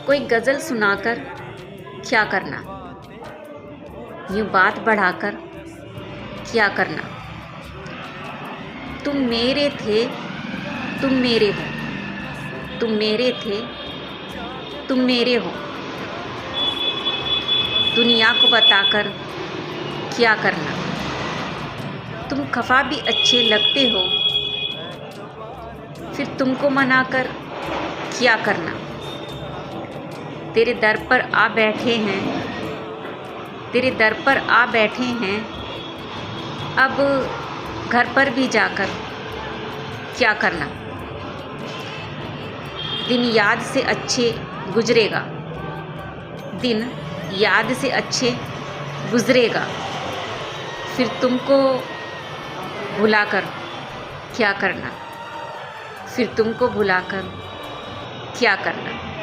कोई गज़ल सुनाकर क्या करना, यूँ बात बढ़ाकर क्या करना। तुम मेरे थे, तुम मेरे हो, तुम मेरे थे, तुम मेरे हो। दुनिया को बताकर क्या करना। तुम खफा भी अच्छे लगते हो, फिर तुमको मनाकर क्या करना। तेरे दर पर आ बैठे हैं, तेरे दर पर आ बैठे हैं, अब घर पर भी जाकर क्या करना। दिन याद से अच्छे गुजरेगा, दिन याद से अच्छे गुजरेगा, फिर तुमको भुलाकर क्या करना, फिर तुमको भुलाकर क्या करना।